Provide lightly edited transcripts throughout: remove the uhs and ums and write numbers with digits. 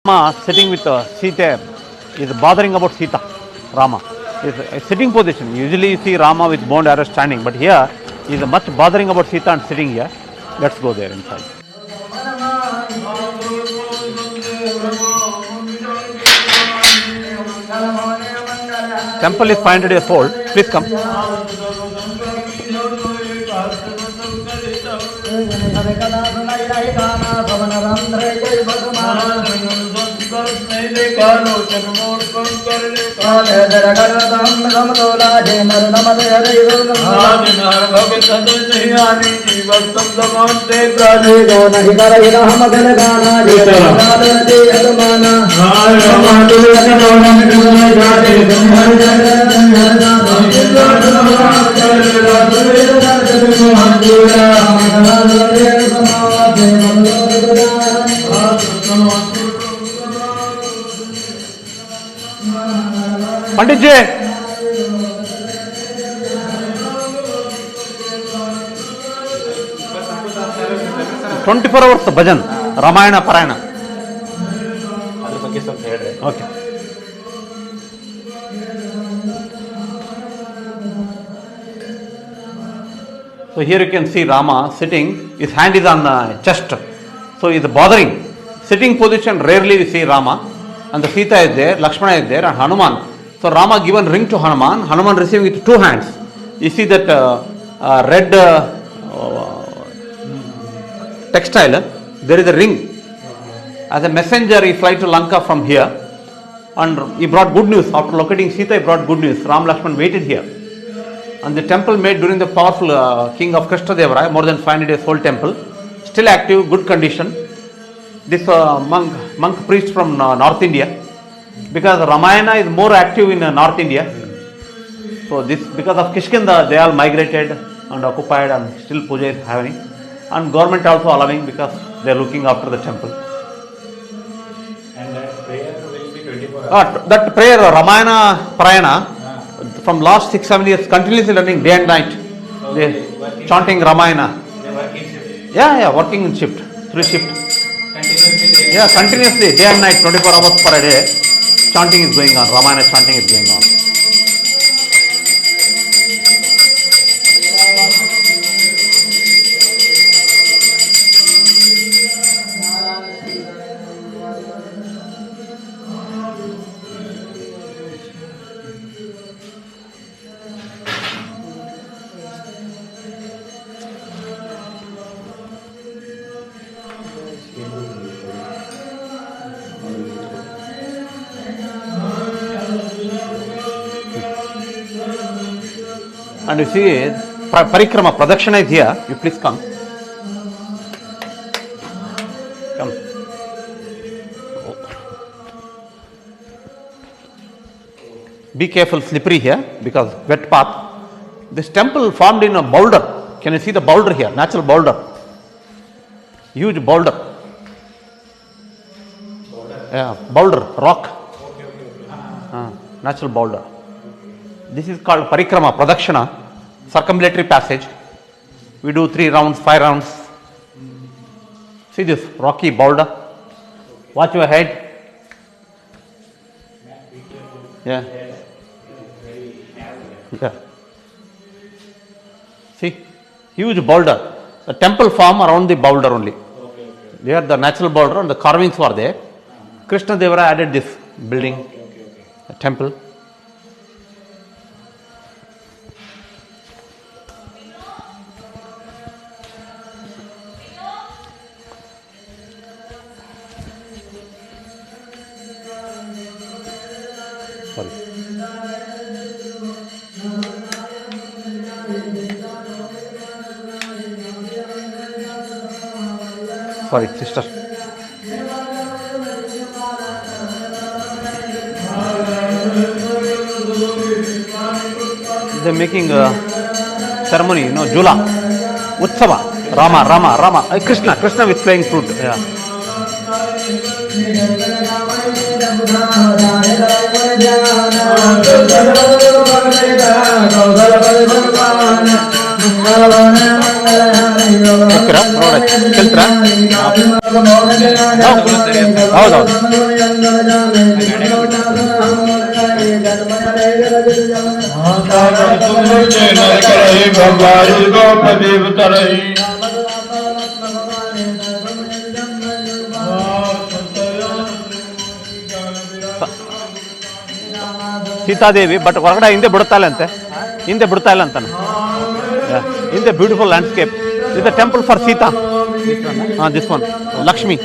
Rama sitting with Sita is bothering about Sita. Rama is a sitting position. Usually you see Rama with bound arrow standing, but here he is much bothering about Sita and sitting here. Let's go there inside. Temple is 500 years old. Please come. Pandit ji, 24 hours bhajan, Ramayana Parayana. Okay. So here you can see Rama sitting, his hand is on the chest. So he is bothering. Sitting position, rarely we see Rama. And the Sita is there, Lakshmana is there, and Hanuman. So Rama given ring to Hanuman, Hanuman receiving with 2 hands. You see that red textile, there is a ring. As a messenger, he fly to Lanka from here, and he brought good news. After locating Sita, he brought good news. Ram Lakshman waited here. And the temple made during the powerful king of Krishna Deva Raya, more than 500 years old temple, still active, good condition. This monk priest from North India, because Ramayana is more active in North India. So this, because of Kishkinda, they all migrated and occupied, and still puja is happening. And government also allowing, because they are looking after the temple. And that prayer will be 24 hours. That prayer, Ramayana Parayana, from last 6-7 years, continuously running day and night. So They chanting Ramayana. They work in shift. Yeah, working in shift, 3 shift. Continuously. Yeah, continuously, day and night, 24 hours per day, chanting is going on, Ramayana chanting is going on. And you see, Parikrama, Pradakshina is here. You please come. Come. Be careful, slippery here, because wet path. This temple formed in a boulder. Can you see the boulder here? Natural boulder. Huge boulder. Yeah, boulder, rock. Natural boulder. This is called Parikrama, Pradakshina, circumambulatory passage. We do 3 rounds, 5 rounds. See this rocky boulder. Watch your head. Yeah. See, huge boulder. The temple form around the boulder only. There the natural boulder and the carvings were there. Krishna Deva Raya added this building, a temple. Sorry. Sorry, sister. They're making a ceremony, Jula, Utsava, Rama, Krishna with flying fruit. Yeah. ಓಕೆರಾ ನೋಡಿ ಕೇಳ್ತೀರಾ ಹೌದೌದು Sitadevi but ಹೊರಗಡೆ ಹಿಂದೆ ಬಿಡ್ತಾ ಇಲ್ಲ ಅಂತೆ ಹಿಂದೆ ಬಿಡ್ತಾ ಇಲ್ಲ ಅಂತಾನೆ ಹಿಂದೆ beautiful landscape is the temple for Sita this one Lakshmi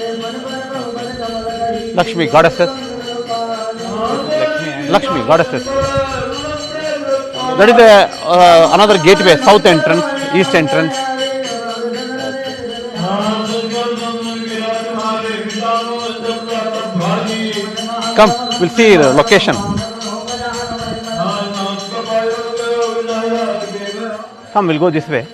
goddesses Lakshmi goddesses that is another gateway south entrance east entrance come we'll see the location come we'll go this way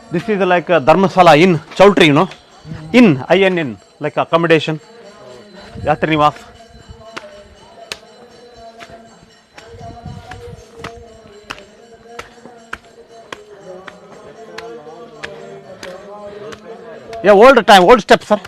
This is like a Dharmasala Inn, Choultry, you know. Inn, INN, like accommodation. Yatri Niwas. Yeah, old steps, sir.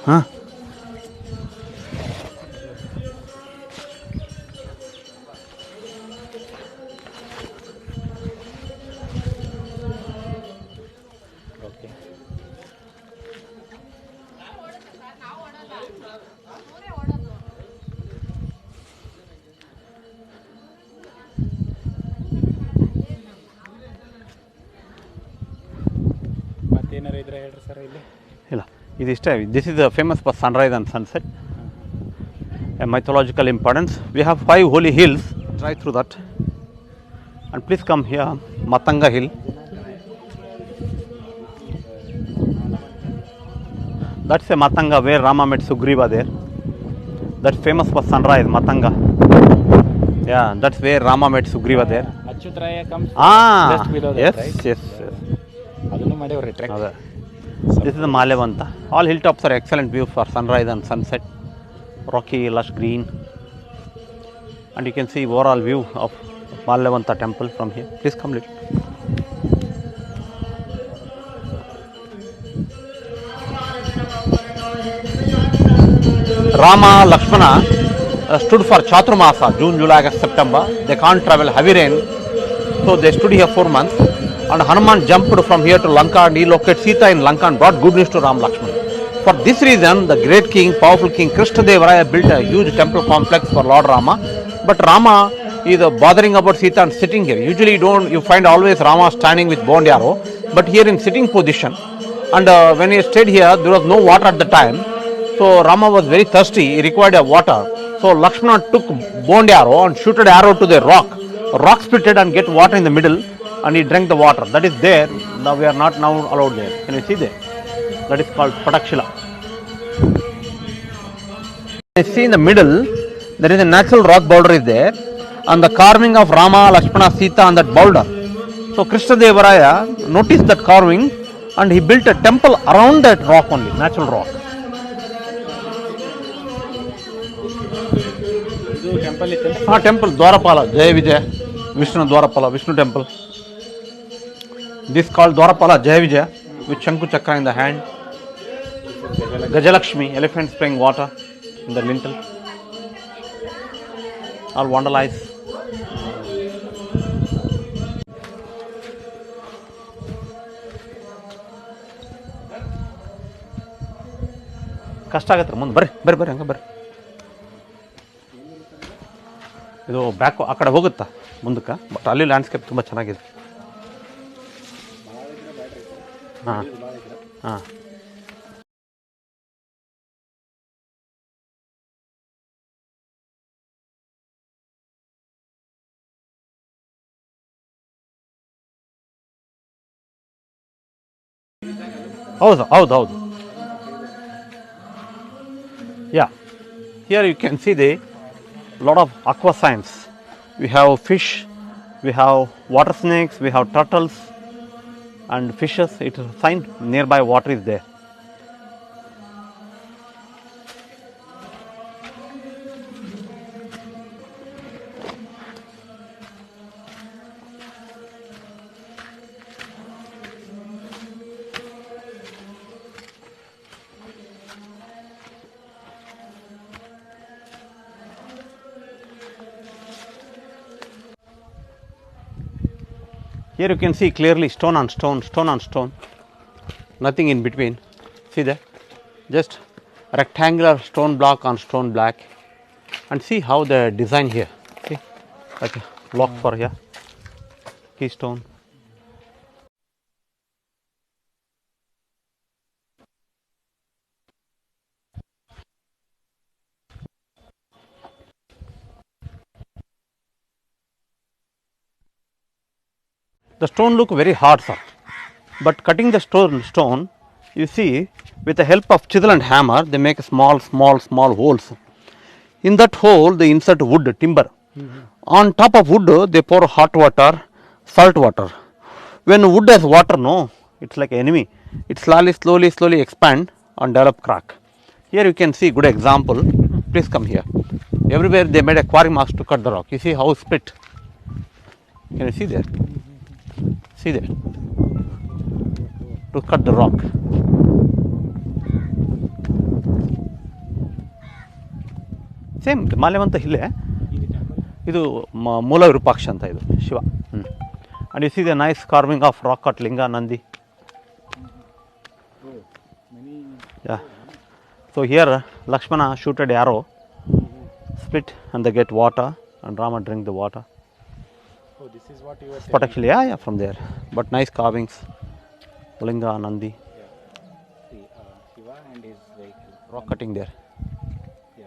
Huh? ಮತ್ತೇನಾರು ಇದ್ರೆ ಹೇಳ್ರಿ sir ಇಲ್ಲಿ ಇಲ್ಲ ಇದಿಷ್ಟೇ this is famous for sunrise and sunset a mythological importance. We have 5 holy hills, drive through that and please come here, Matanga Hill. That's a Matanga where Rama met Sugriva there. That's famous for sunrise, Matanga. Yeah, that's where Rama met Sugriva there. Achyutraya comes just below yes, that, right? yes. ಅದನ್ನು ಮಾಡಿವ್ರಿ trek. This is the Malevanta. All hilltops are excellent view for sunrise and sunset. Rocky, lush green, and you can see overall view of Malevanta temple from here. Please come little. Rama, Lakshmana stood for Chaturmasa, June, July, August, September. They can't travel heavy rain, so they stood here 4 months. And Hanuman jumped from here to Lanka and he located Sita in Lanka and brought good news to Ram Lakshmana. For this reason, the great king, powerful king Krishnadevaraya built a huge temple complex for Lord Rama. But Rama is bothering about Sita and sitting here. Usually you find always Rama standing with bow and arrow, but here in sitting position. And when he stayed here, there was no water at the time. So Rama was very thirsty, he required a water. So Lakshmana took bow and arrow and shooted arrow to the rock. Rock splitted and get water in the middle and he drank the water. That is there. Now we are not now allowed there. Can you see there? That is called Patakshila. I see in the middle, there is a natural rock boulder is there, and the carving of Rama, Lakshmana, Sita on that boulder. So Krishna Devaraya noticed that carving, and he built a temple around that rock only, natural rock. ಇದು temple ಇತ್ತಂದ್ರೆ Temple Dwarapala, Jaya Vijaya, Vishnu Dwarapala, Vishnu temple. This called Dwarapala Jaya Vijaya, with Shanku Chakra in the hand. Gajalakshmi, elephant spraying water in the lintel. All vandalized. ಕಷ್ಟ ಆಗತ್ತೆ ಮುಂದೆ ಬರ್ರಿ ಹಂಗೆ ಬರ್ರಿ. ಇದು back ಆ ಕಡೆ ಹೋಗುತ್ತಾ ಮುಂದಕ್ಕೆ, ಬಟ್ ಅಲ್ಲಿ ಲ್ಯಾಂಡ್ಸ್ಕೇಪ್ ತುಂಬ ಚೆನ್ನಾಗಿದೆ. ಹಾಂ ಹಾಂ ಹೌದು. Yeah, here you can see the lot of aqua science. We have fish, we have water snakes, we have turtles and fishes. It is a sign nearby water is there. Here you can see clearly stone on stone, stone on stone, nothing in between. See there, just rectangular stone block on stone block, and see how the design here. See, like a block for here, keystone. The stone look very hard, sir. But cutting the stone, you see, with the help of chisel and hammer, they make small holes. In that hole, they insert wood, timber. On top of wood, they pour hot water, salt water. When wood has water, no, it's like enemy. It slowly expand and develop crack. Here you can see good example. Please come here. Everywhere they made a quarry marks to cut the rock. You see how split. Can you see there? See there, to cut the rock. Same Malyavanta ಇಲ್ಲೇ ಇದು ಮೂಲ ವಿರೂಪಾಕ್ಷ ಅಂತ ಇದು Shiva. And you see the nice carving of rock cut linga Nandi. Yeah. So here Lakshmana shooted arrow, split, and they get water, and Rama drink the water. Oh, this is what you were But actually, yeah, from there. But nice carvings, Linga, Nandi, See, Shiva and his vehicle. rock cutting there. Yeah.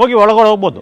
ಹೋಗಿ ಒಳಗಡೆ ಹೋಗ್ಬೋದು.